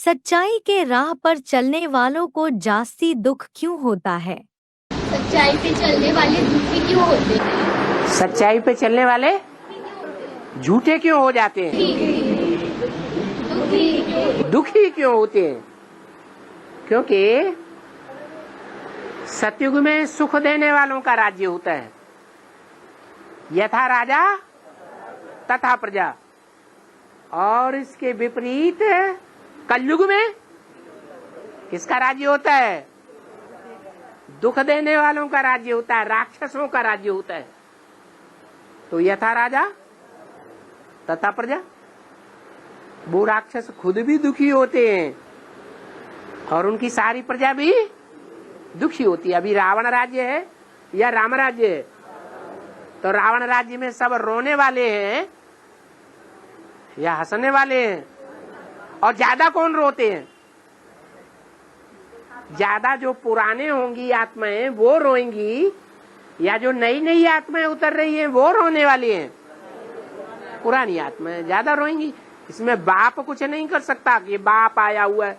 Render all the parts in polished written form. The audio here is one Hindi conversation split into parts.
सच्चाई के राह पर चलने वालों को जास्ती दुख क्यों होता है? सच्चाई पे चलने वाले दुखी क्यों होते हैं? सच्चाई पे चलने वाले झूठे क्यों हो जाते हैं? दुखी क्यों होते हैं? क्योंकि सतयुग में सुख देने वालों का राज्य होता है। यथा राजा तथा प्रजा। और इसके विपरीत कलयुग में किसका राज्य होता है? दुख देने वालों का राज्य होता है, राक्षसों का राज्य होता है। तो यथा राजा तथा प्रजा, वो राक्षस खुद भी दुखी होते हैं और उनकी सारी प्रजा भी दुखी होती है। अभी रावण राज्य है या राम राज्य है? तो रावण राज्य में सब रोने वाले हैं या हंसने वाले हैं? और ज्यादा कौन रोते हैं? ज्यादा जो पुराने होंगी आत्माएं वो रोएंगी, या जो नई नई आत्माएं उतर रही हैं वो रोने वाली हैं? पुरानी आत्माएं ज्यादा रोएंगी। इसमें बाप कुछ नहीं कर सकता कि बाप आया हुआ है।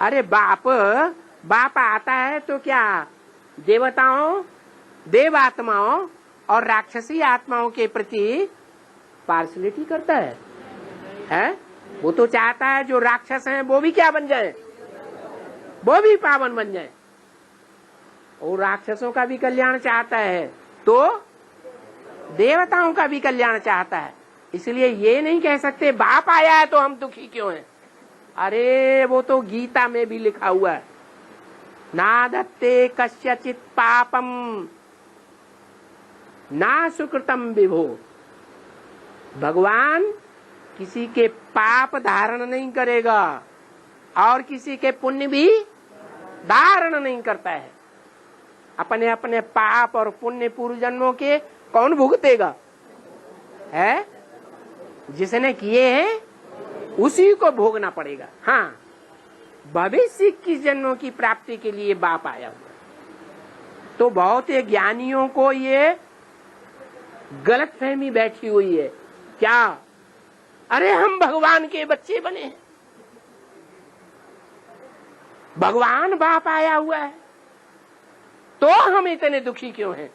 अरे बाप आता है तो क्या देवताओं, देव आत्माओं और राक्षसी आत्माओं के प्रति पार्शलिटी करता है? वो तो चाहता है जो राक्षस हैं वो भी क्या बन जाए? वो भी पावन बन जाए। और राक्षसों का भी कल्याण चाहता है तो देवताओं का भी कल्याण चाहता है। इसलिए ये नहीं कह सकते बाप आया है तो हम दुखी क्यों हैं। अरे वो तो गीता में भी लिखा हुआ है, नादत्ते कस्यचित् पापम ना सुकृतम विभो। भगवान किसी के पाप धारण नहीं करेगा और किसी के पुण्य भी धारण नहीं करता है। अपने अपने पाप और पुण्य पूर्व जन्मों के कौन भुगतेगा? है जिसने किए हैं उसी को भोगना पड़ेगा। हाँ, भविष्य की जन्मों की प्राप्ति के लिए बाप आया हुआ। तो बहुत ज्ञानियों को ये गलतफहमी बैठी हुई है। क्या? अरे हम भगवान के बच्चे बने, भगवान बाप आया हुआ है तो हम इतने दुखी क्यों हैं?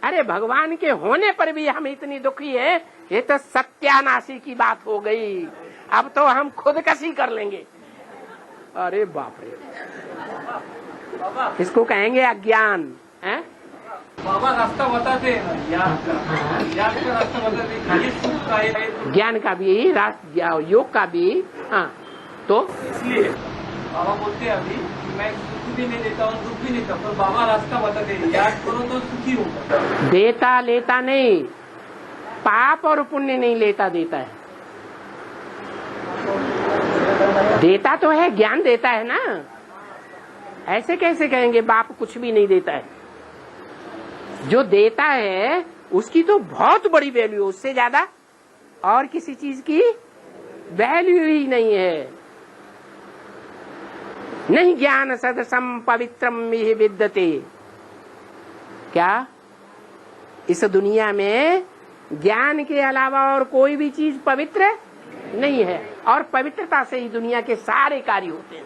अरे भगवान के होने पर भी हम इतनी दुखी हैं, ये तो सत्यानाशी की बात हो गई। अब तो हम खुदकशी कर लेंगे। अरे बाप रे, इसको कहेंगे अज्ञान है? बाबा रास्ता बताते हैं, याद का रास्ता बताते, ज्ञान का भी योग का भी। हाँ, तो इसलिए बाबा बोलते हैं अभी मैं सुख भी नहीं देता हूँ, दुख भी नहीं देता, पर बाबा रास्ता बताते हैं, याद करो तो सुखी होगा। देता लेता नहीं, पाप और पुण्य नहीं लेता देता है। देता तो है, ज्ञान देता है ना। ऐसे कैसे कहेंगे बाप कुछ भी नहीं देता है? जो देता है उसकी तो बहुत बड़ी वैल्यू, उससे ज्यादा और किसी चीज की वैल्यू ही नहीं है। नहीं ज्ञान सदसम पवित्रम मिहि विद्यते। क्या इस दुनिया में ज्ञान के अलावा और कोई भी चीज पवित्र नहीं है? और पवित्रता से ही दुनिया के सारे कार्य होते हैं।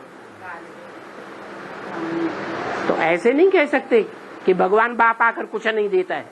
तो ऐसे नहीं कह सकते कि भगवान बाप आकर कुछ नहीं देता है।